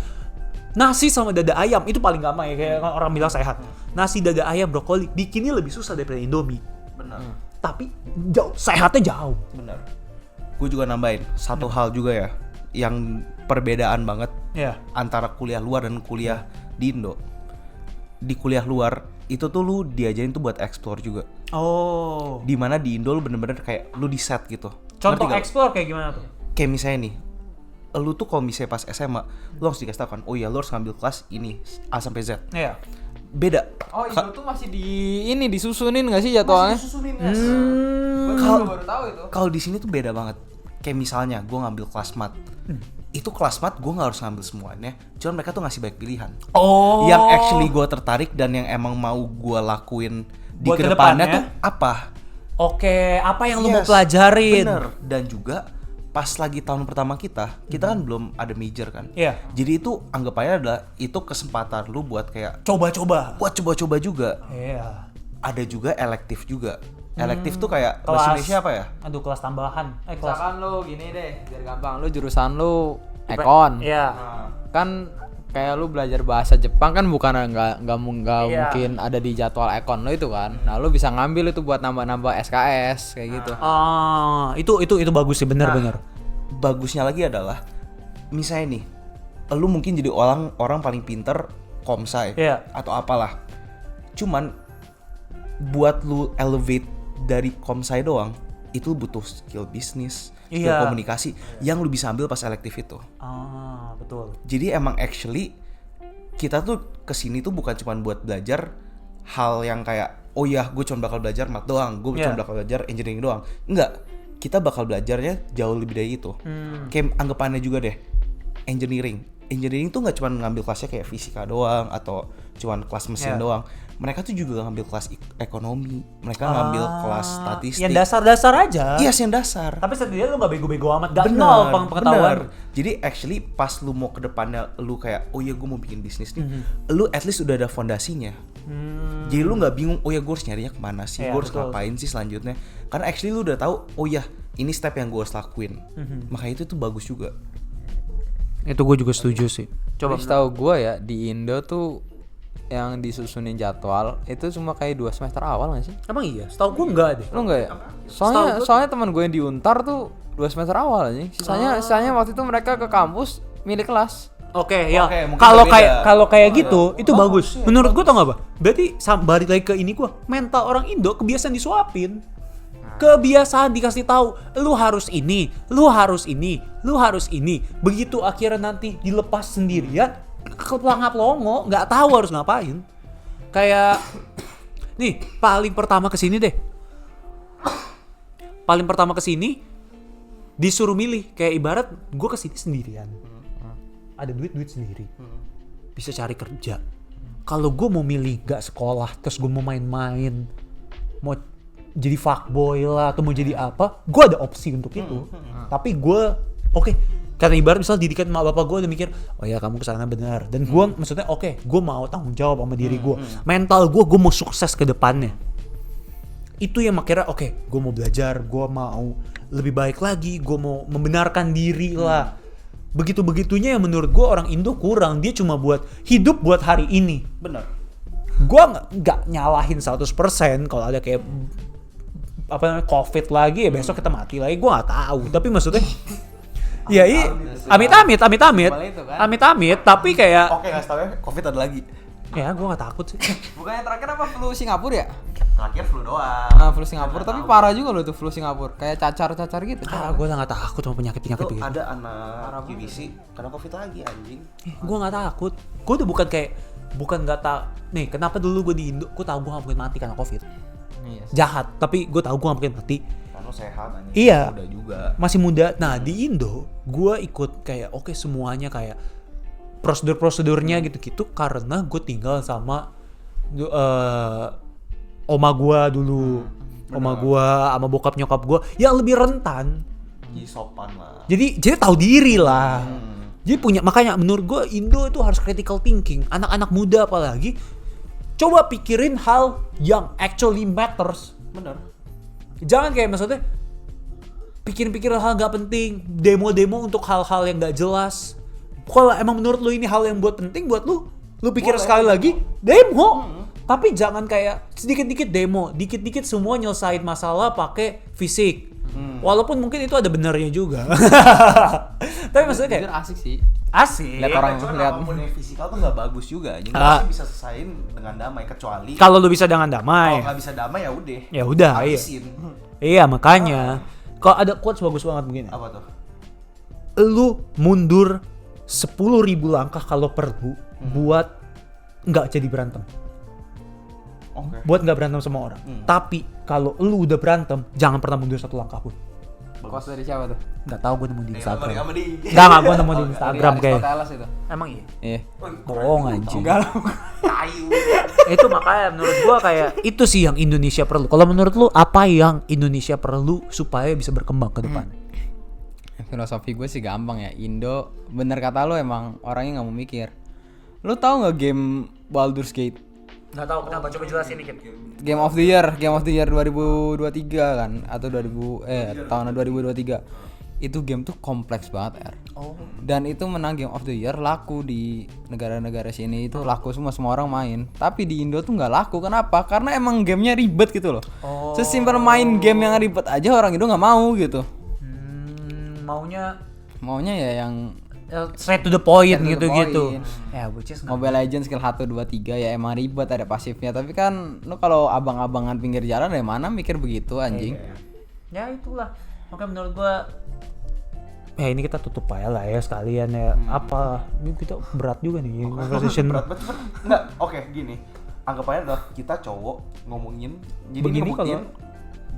nasi sama dada ayam, itu paling gampang ya, kayak orang bilang sehat. Nasi, dada ayam, brokoli, bikinnya lebih susah daripada Indomie. Bener. Tapi jauh, sehatnya jauh. Bener. Gue juga nambahin satu hal juga ya, yang perbedaan banget Ya. antara kuliah luar dan kuliah di Indo. Di kuliah luar itu tuh lu diajarin tuh buat explore juga. Oh. Dimana di Indo lu bener-bener kayak lu di set gitu. Contoh Ngerti gak? explore kayak gimana tuh? Kayak misalnya nih, lu tuh kalau misalnya pas SMA, lu harus dikasih tau kan, oh iya lu harus ngambil kelas ini A sampai Z. Iya. Beda. Oh, Indo tuh masih disusunin enggak sih jadwalnya? Susunin Gua baru tahu itu. Kalau di sini tuh beda banget. Kayak misalnya gue ngambil kelas mat, itu kelas mat gue nggak harus ngambil semuanya. Cuman mereka tuh ngasih banyak pilihan. Oh. Yang actually gue tertarik dan yang emang mau gue lakuin di Buat kedepannya kedepannya? tuh apa? Oke, apa yang lu mau Yes, pelajarin? Bener. Dan juga pas lagi tahun pertama kita kan belum ada major kan. Iya. Jadi itu anggapannya adalah itu kesempatan lu buat kayak Coba-coba. buat coba-coba juga. Iya. Ada juga elektif juga. Elektif tuh kayak bahasa Indonesia apa ya? Aduh, kelas tambahan. Kelas. Misalkan lu gini deh, biar gampang, lu jurusan lu ekon. Iya. Kan kayak lu belajar bahasa Jepang kan bukan nggak Iya. mungkin ada di jadwal ekon lo itu kan. Nah, lu bisa ngambil itu buat nambah-nambah SKS kayak gitu. Itu bagus sih, bener. Bagusnya lagi adalah misalnya nih, lu mungkin jadi orang paling pinter komsai Iya. atau apalah. Cuman buat lu elevate dari komsai doang, itu butuh skill bisnis, skill Iya. komunikasi yang lu bisa ambil pas elektif itu. Betul. Jadi emang actually kita tuh kesini tuh bukan cuma buat belajar hal yang kayak oh ya gue cuma bakal belajar math doang, gue cuma bakal belajar engineering doang. Enggak, kita bakal belajarnya jauh lebih dari itu. Kayak anggapannya juga deh, engineering tuh nggak cuma ngambil kelasnya kayak fisika doang atau cuma kelas mesin doang. Mereka tuh juga ngambil kelas ekonomi, mereka ngambil kelas statistik. Yang dasar-dasar aja. Iya, yang dasar. Tapi setidaknya lu gak bego-bego amat, gak nol pengetahuan. Jadi actually pas lu mau ke depannya lu kayak oh ya gue mau bikin bisnis nih, lu at least udah ada fondasinya. Jadi lu nggak bingung oh ya gue harus nyarinya kemana sih, gue harus ngapain sih selanjutnya. Karena actually lu udah tahu oh ya ini step yang gue harus lakuin. Makanya itu tuh bagus juga. Itu gue juga setuju sih. Coba tahu gue ya di Indo tuh yang disusunin jadwal itu cuma kayak 2 semester awal nggak sih? Emang iya? Setahu gue enggak deh. Lu enggak ya? Soalnya teman gue yang di Untar tuh 2 semester awal aja. Sisanya waktu itu mereka ke kampus milih kelas. Oke, ya. mungkin Kalau kayak gitu, itu bagus. Menurut gue tau gak, Pak? Berarti balik lagi ke ini gue, mental orang Indo kebiasaan disuapin. Kebiasaan dikasih tahu, lu harus ini, lu harus ini, lu harus ini. Begitu akhirnya nanti dilepas sendirian, kelangap-longo, nggak tahu harus ngapain. Kayak nih, paling pertama kesini deh. Paling pertama kesini disuruh milih, kayak ibarat gue kesini sendirian. Ada duit sendiri, bisa cari kerja. Kalau gue mau milih gak sekolah, terus gue mau main-main, mau jadi fuckboy lah atau mau jadi apa, gue ada opsi untuk itu. Tapi gue oke, karena ibarat misal didikan mak bapak gue udah mikir, oh ya kamu kesana benar. Dan gue maksudnya oke, gue mau tanggung jawab sama diri gue. Mental gue mau sukses ke depannya. Itu yang akhirnya oke, gue mau belajar, gue mau lebih baik lagi, gue mau membenarkan diri lah. Begitu-begitunya yang menurut gue orang Indo kurang. Dia cuma buat hidup buat hari ini. Benar. Gue nggak nyalahin 100% kalau ada kayak apa namanya COVID lagi ya besok kita mati lagi. Gue nggak tahu. Tapi maksudnya ya amit-amit. Amit-amit. Tapi kayak Oke, nggak tahu ya COVID ada lagi. ya gue nggak takut sih. Bukannya terakhir apa flu Singapura ya? Terakhir flu doang. Nah, flu Singapura tapi parah juga loh itu flu Singapura. Kayak cacar-cacar gitu. Gue udah nggak takut sama penyakit-penyakit Itu begitu. ada anak QVC karena COVID lagi anjing. Gue nggak takut. Gue udah bukan nggak tak. Nih kenapa dulu gue di Indo, gue tahu gue nggak mungkin mati karena COVID. Iya. Jahat, tapi gue tahu gue nggak mungkin mati. Karena sehat anjing. Iya. Udah juga. Masih muda. Nah di Indo, gue ikut kayak oke semuanya kayak prosedurnya gitu-gitu karena gue tinggal sama oma gue dulu. Oma gue sama bokap nyokap gue yang lebih rentan. Jadi sopan lah. Jadi tahu diri lah. Jadi punya, makanya menurut gue Indo itu harus critical thinking. Anak-anak muda apalagi coba pikirin hal yang actually matters. Bener. Jangan kayak maksudnya pikirin hal gak penting, demo-demo untuk hal-hal yang gak jelas. Kalau emang menurut lu ini hal yang buat penting buat lu pikir sekali lagi demo. Tapi jangan kayak sedikit-dikit demo, dikit-dikit semua nyelesain masalah pakai fisik. Walaupun mungkin itu ada benernya juga. Tapi maksudnya kayak Jujur asik sih. asik. Lihat orang Cuman lihat apapun yang fisikal tuh nggak bagus juga. Jadi pasti bisa selesaiin dengan damai kecuali Kalau lu bisa dengan kalau damai. nggak bisa damai ya udah. Ya udah, iya. Habisin. Iya, makanya. Kalau ada quotes bagus banget begini. Apa tuh? Lu mundur 10.000 langkah kalau perlu buat nggak jadi berantem. Oke. Buat nggak berantem sama orang. Tapi kalau lu udah berantem, jangan pernah mundur 1 langkah pun. kos dari siapa tuh? Nggak tahu, gue nemu di Instagram. Sama di. Nggak, gue nemu di Instagram Dari kayak. Aristoteles itu. Emang iya? Iya. Bohong anjing. Enggak lah. Kayu. Itu makanya menurut gua kayak itu sih yang Indonesia perlu. Kalau menurut lu apa yang Indonesia perlu supaya bisa berkembang ke depan? filosofi gue sih gampang ya. Indo, bener kata lu emang orangnya nggak mau mikir. Lu tahu nggak game Baldur's Gate? Nggak tahu kenapa, coba jelasin dikit. Game of the Year 2023 kan atau tahun 2023. Itu game tuh kompleks banget, Dan itu menang Game of the Year, laku di negara-negara sini itu laku semua orang main. Tapi di Indo tuh nggak laku. Kenapa? Karena emang gamenya ribet gitu loh. Sesimpel main game yang ribet aja orang Indo nggak mau gitu. Maunya ya yang Straight to the point Straight to the gitu-gitu. point. Ya, which is Mobile Legends skill 1 2 3 ya emang ribet ada pasifnya. Tapi kan lu kalau abang-abangan pinggir jalan dari mana mikir begitu anjing. Ya itulah. Makanya menurut gua ini kita tutup aja lah ya sekalian ya. Apa? Ini kita berat juga nih conversation. Berat banget. Enggak, oke gini. Anggapannya adalah kita cowok ngomongin. Jadi Begini ngebuktiin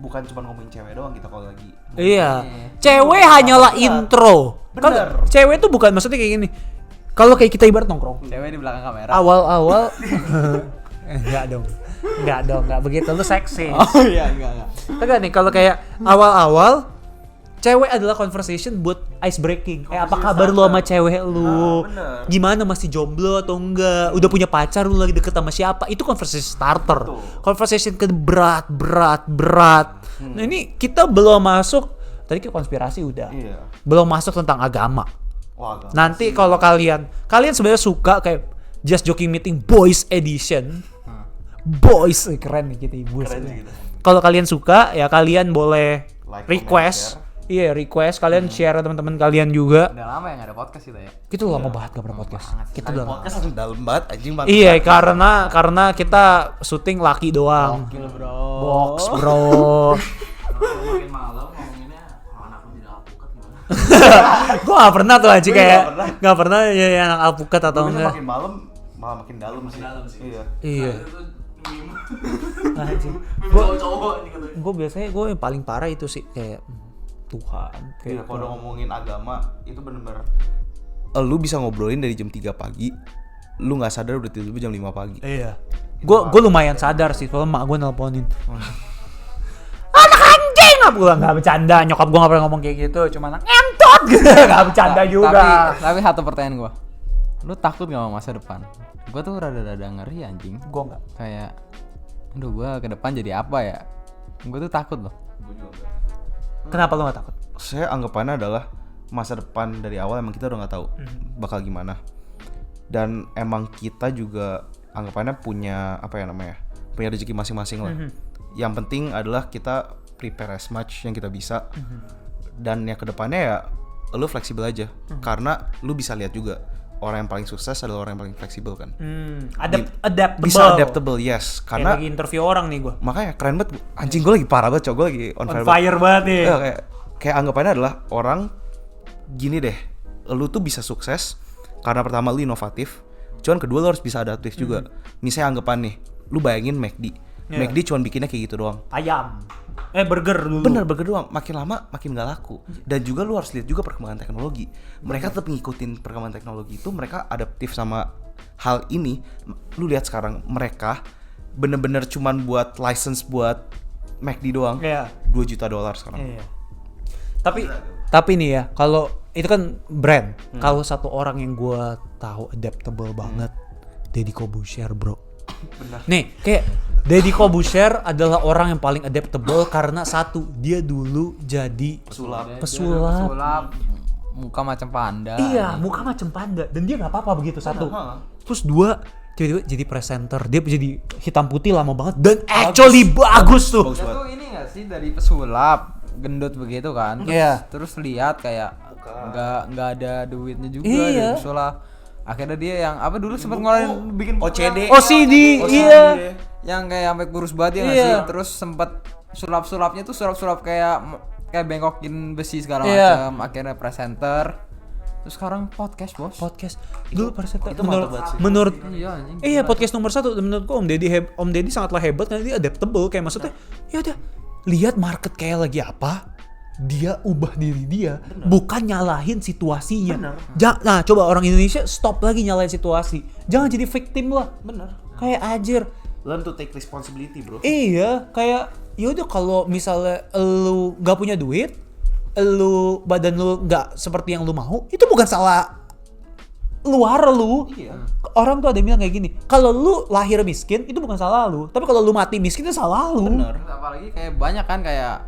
bukan cuma ngomongin cewek doang kita kalau lagi. Iya. Cewek hanyalah intro. Kan cewek tuh bukan maksudnya kayak gini. Kalau kayak kita ibarat nongkrong. Cewek di belakang kamera. Awal-awal enggak begitu, lu seksi. Oh iya, enggak. Enggak nih, kalau kayak awal-awal cewek adalah conversation buat ice breaking. Apa kabar lu sama cewek lu? Gimana, masih jomblo atau enggak? Udah punya pacar, lu lagi deket sama siapa? Itu conversation starter. Conversation ke berat. Nah ini kita belum masuk, tadi ke konspirasi udah. Belum masuk tentang agama. Nanti kalau kalian sebenarnya suka kayak Just Joking Meeting Boys Edition. Boys, keren nih kita ibu. Kalau kalian suka ya kalian boleh request. Iya, request kalian share teman-teman kalian juga. Udah lama ya nggak ada podcast kita ya. Kita lama banget gak pernah podcast. Kita udah lama. Podcast langsung dalam banget anjing banget. Iya, karena kita syuting laki doang. Gila, bro. Box, bro. Makin malam ngomonginnya anak lu tidak alpukat gimana? Gua gak pernah tuh aja kayak gak pernah ya anak alpukat atau enggak. Makin malam malah makin dalam sih. Iya. Cowok-cowok nih katanya. Gue biasanya yang paling parah itu sih kayak Tuhan. Kayak Kalau udah ngomongin agama itu bener-bener lu bisa ngobrolin dari jam 3 pagi, lu nggak sadar udah tidur jam 5 pagi. Iya. Gue lumayan sadar sih kalau mak gue nelponin. Anak anjing, gue nggak bercanda. Nyokap gue nggak pernah ngomong kayak gitu, cuma anak entot gitu. Nggak bercanda juga. Tapi satu pertanyaan gue, lu takut gak sama masa depan? Gue tuh rada-rada ngeri anjing. Gue nggak. Kayak, aduh gue ke depan jadi apa ya? Gue tuh takut loh. Kenapa lu nggak takut? Saya anggapannya adalah masa depan dari awal emang kita udah nggak tahu bakal gimana. Dan emang kita juga anggapannya punya punya rezeki masing-masing lah. Yang penting adalah kita prepare as much yang kita bisa. Dan yang kedepannya ya lu fleksibel aja. Karena lu bisa lihat juga orang yang paling sukses adalah orang yang paling fleksibel kan. Adaptable. Bisa adaptable, yes. Karena kayak lagi interview orang nih gue. makanya keren banget. Anjing gue lagi parah banget, gue lagi on Fire banget nih. Kayak anggapannya adalah orang gini deh. Lu tuh bisa sukses karena pertama lu inovatif. Cuman kedua lu harus bisa adaptif juga. Misalnya anggapan nih, lu bayangin McD. McD cuman bikinnya kayak gitu doang. Ayam. Burger dulu. Bener, burger doang. Makin lama makin gak laku. Dan juga lu harus lihat juga perkembangan teknologi. Mereka tetap ngikutin perkembangan teknologi itu. Mereka adaptif sama hal ini. Lu lihat sekarang mereka bener-bener cuman buat license buat McD doang. $2 juta sekarang. Tapi nih ya, kalau itu kan brand. Kalau satu orang yang gue tahu adaptable banget, Deddy Corbuzier, bro. Bener. Nih, kayak Deddy Corbuzier adalah orang yang paling adaptable karena satu, dia dulu jadi pesulap. Muka macam panda. Iya, muka macam panda dan dia nggak apa-apa begitu satu. Terus dua, tiba-tiba jadi presenter, dia jadi hitam putih lama banget dan actually bagus tuh. Dia tuh ini nggak sih dari pesulap gendut begitu kan? Iya. Terus lihat kayak nggak ada duitnya juga Iya. dari pesulap. Akhirnya dia yang apa dulu sempat ngeluarin bikin OCD. OCD, iya. Yang kayak sampai kurus banget ya nggak sih? Terus sempat sulap-sulapnya tuh sulap-sulap kayak bengkokin besi segala macam. Akhirnya presenter. Terus sekarang podcast, bos. Podcast. Dulu presenter itu mantap banget sih. menurut Iya, podcast nomor 1 menurutku Om Deddy sangatlah hebat karena dia adaptable, kayak maksudnya ya udah lihat market kayak lagi apa, dia ubah diri dia. Bukan nyalahin situasinya. Nah, coba orang Indonesia stop lagi nyalahin situasi. Jangan jadi victim lah. Kayak anjir. Learn to take responsibility, bro. Iya, kayak ya udah kalau misalnya lu nggak punya duit, badan lu nggak seperti yang lu mau, itu bukan salah luar lu. Iya. Orang tuh ada yang bilang kayak gini, kalau lu lahir miskin itu bukan salah lu, tapi kalau lu mati miskin itu salah lu. Bener. Apalagi kayak banyak kan kayak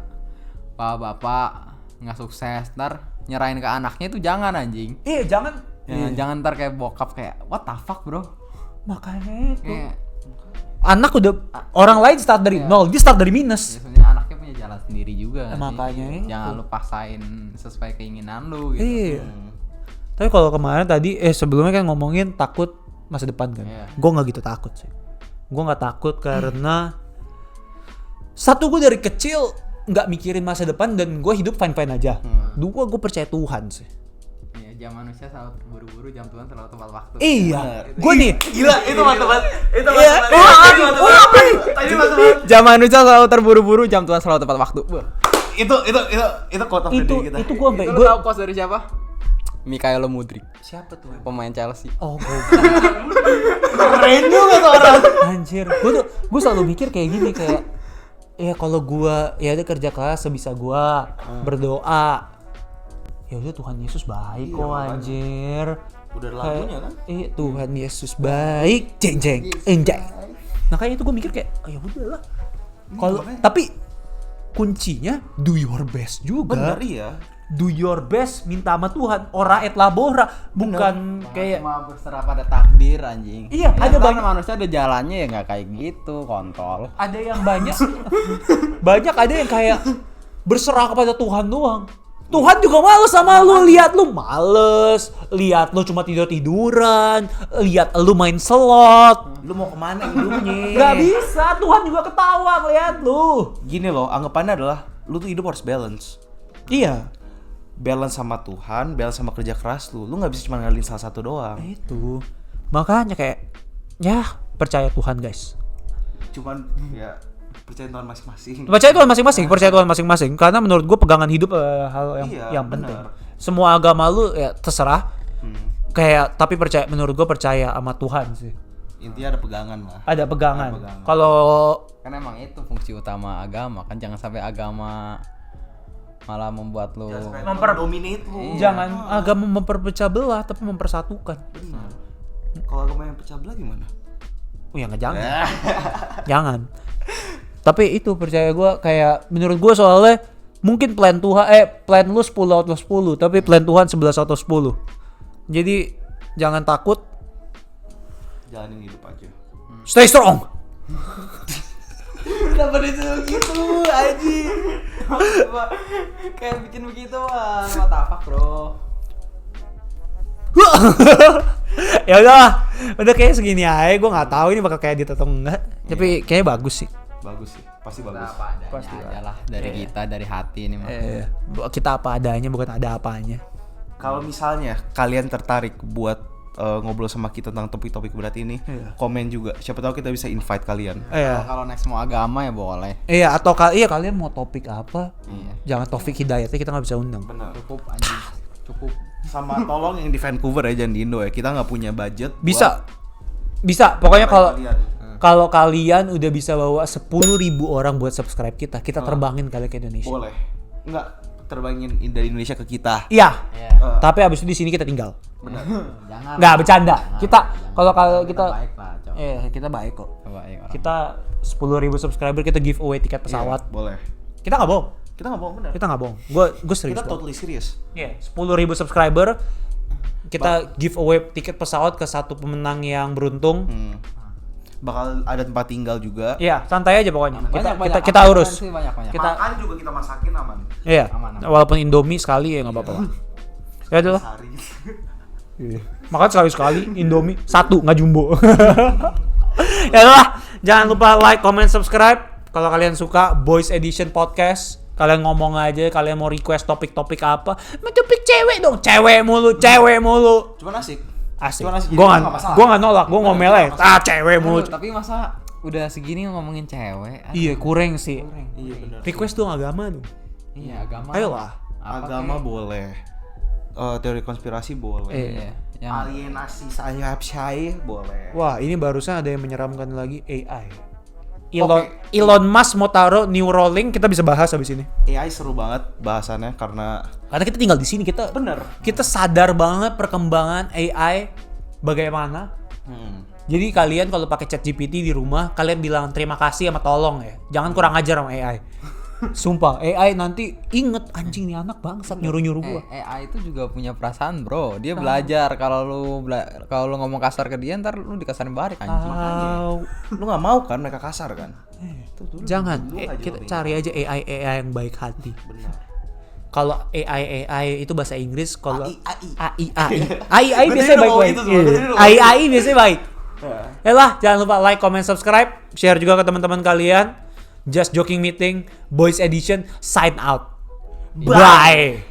bapak-bapak nggak sukses ntar nyerahin ke anaknya itu jangan anjing. Jangan. Jangan ntar kayak bokap kayak what the fuck bro. Makanya itu. Kayak Anak udah orang lain start dari nol, dia start dari minus. biasanya anaknya punya jalan sendiri juga. nggak sih? Makanya itu. Jangan lu paksain sesuai keinginan lu gitu. Iya. Tapi kalau kemarin tadi sebelumnya kan ngomongin takut masa depan kan. Iya. Gue nggak gitu takut sih. Gue nggak takut karena satu, gue dari kecil nggak mikirin masa depan dan gue hidup fine aja. Dua, gue percaya Tuhan sih. Iya, jam manusia selalu terburu-buru, jam Tuhan selalu tepat waktu. Iya. Gue nih. Gila, itu mantap banget. Itu Iya. Tadi mantap banget. Jam manusia selalu terburu-buru, jam Tuhan selalu tepat waktu. Itu quote of the day kita. Itu gue sampai Lu tahu quotes dari siapa? Mikhailo Mudryk, siapa tuh? pemain Chelsea. Oh, gue Keren juga tuh orang. anjir. Gue selalu mikir kayak gini kayak ya kalau gue ya udah kerja keras sebisa gue berdoa. Ya udah Tuhan Yesus baik kok anjir. Udah ada lagunya kan? Tuhan Yesus baik, jeng enjay. Nah kayak itu gue mikir kayak ya udahlah. Kalau tapi kuncinya do your best juga. Bener iya. Do your best, minta sama Tuhan, ora et labora, bukan kayak Cuma berserah pada takdir anjing. Iya, Ya, ada ntar banyak- manusia ada jalannya ya nggak kayak gitu, kontol. ada yang banyak ada yang kayak berserah kepada Tuhan doang. Tuhan juga males sama lu, lihat lu males, lihat lu cuma tiduran, lihat lu main slot. Lu mau kemana hidupnya? Gak bisa, Tuhan juga ketawa ngeliat lu. Gini loh, anggapannya adalah lu tuh hidup harus balance. Iya, Balance sama Tuhan, balance sama kerja keras lu. Lu nggak bisa cuma ngalin salah satu doang. itu. Makanya kayak ya percaya Tuhan guys. Cuman ya percaya Tuhan masing-masing. Percaya Tuhan masing-masing, karena menurut gue pegangan hidup hal yang penting. bener. Semua agama lu ya terserah. Kayak tapi menurut gue percaya sama Tuhan sih. Intinya ada pegangan lah. Ada pegangan. Ada pegangan. Kalau Kan emang itu fungsi utama agama kan, jangan sampai agama malah membuat lu dominate lu. jangan agama memperpecah belah tapi mempersatukan. Benar. Kalau agama yang pecah belah gimana? Oh ya nggak jangan. Jangan. Tapi itu percaya gue kayak menurut gue soalnya mungkin plan lu 10 out of 10 tapi plan Tuhan 11 out of 10. Jadi jangan takut, Jalanin hidup aja. stay strong. kenapa dia gitu anjing. Kayak bikin begitu what the fuck bro. Ya udah kayak segini aja. Gue nggak tahu ini bakal kayak edit atau enggak. Tapi kayaknya bagus sih. Bagus sih, pasti bagus. Apa adanya Pasti aja lah dari kita, dari hati ini mah. Kita apa adanya bukan ada apanya. Kalau misalnya kalian tertarik buat ngobrol sama kita tentang topik-topik berat ini, komen juga. Siapa tahu kita bisa invite kalian. Iya. Kalau next mau agama ya boleh. Iya atau kalian mau topik apa? Iya. Jangan topik hidayatnya kita nggak bisa undang. Benar. Cukup anjing. Cukup. Sama tolong yang di Vancouver ya, jangan di Indo ya. Kita nggak punya budget. Bisa. Pokoknya kalian. kalau kalian udah bisa bawa 10.000 orang buat subscribe kita terbangin kalian ke Indonesia. Boleh. Enggak terbangin dari Indonesia ke kita. Iya. Iya. Tapi abis itu di sini kita tinggal. Jangan. Nggak bercanda. Kita kalau kita baik lah, coba. kita baik kok. Baik orang. Kita 10.000 subscriber kita giveaway tiket pesawat. Boleh. Kita nggak bohong. Kita nggak bohong, benar. Kita nggak bohong. Gue serius. Kita kok. totally serius. Iya, 10.000 subscriber kita giveaway tiket pesawat ke satu pemenang yang beruntung. Bakal ada tempat tinggal juga. Iya, santai aja pokoknya. Banyak, Kita urus. banyak. Kita Makan juga kita masakin aman. iya, Aman. walaupun Indomie sekali ya nggak apa-apa lah. Ya udah lah. Sehari. Makan sekali Indomie satu nggak jumbo. Ya udah lah, jangan lupa like, comment, subscribe. Kalau kalian suka Boys Edition Podcast, kalian ngomong aja, kalian mau request topik-topik apa? Mau topik cewek dong, cewek mulu. Cuman asik. Asik. Cuman asik. Gue Jadi nggak masalah. nggak nolak, gue ngomel aja. Cewek mulu. Tapi masa udah segini ngomongin cewek? Iya kurang sih. Iya benar. Request dong agama dong. Iya, agama. Ayolah. Agama boleh. Teori konspirasi boleh. Iya. Yang Alienasi sayap boleh. Wah ini barusan ada yang menyeramkan lagi AI. Elon Musk mau taruh Neuralink, kita bisa bahas habis ini. AI seru banget bahasannya karena Karena kita tinggal di sini, kita sadar banget perkembangan AI bagaimana. Jadi kalian kalau pakai ChatGPT di rumah, kalian bilang terima kasih sama tolong ya. Jangan kurang ajar sama AI. Sumpah, AI nanti inget anjing nih anak bangsat nyuruh-nyuruh gua. AI itu juga punya perasaan, bro. Dia belajar kalau lu ngomong kasar ke dia, ntar lu dikasarin balik anjing. lu nggak mau kan mereka kasar kan. Jangan, kita cari aja AI yang baik hati. Kalau AI itu bahasa Inggris, kalau AI biasanya baik-baik. AI biasanya baik. Yalah, jangan lupa like, comment, subscribe, share juga ke teman-teman kalian. Just Joking Meeting Boys Edition sign out. Bye.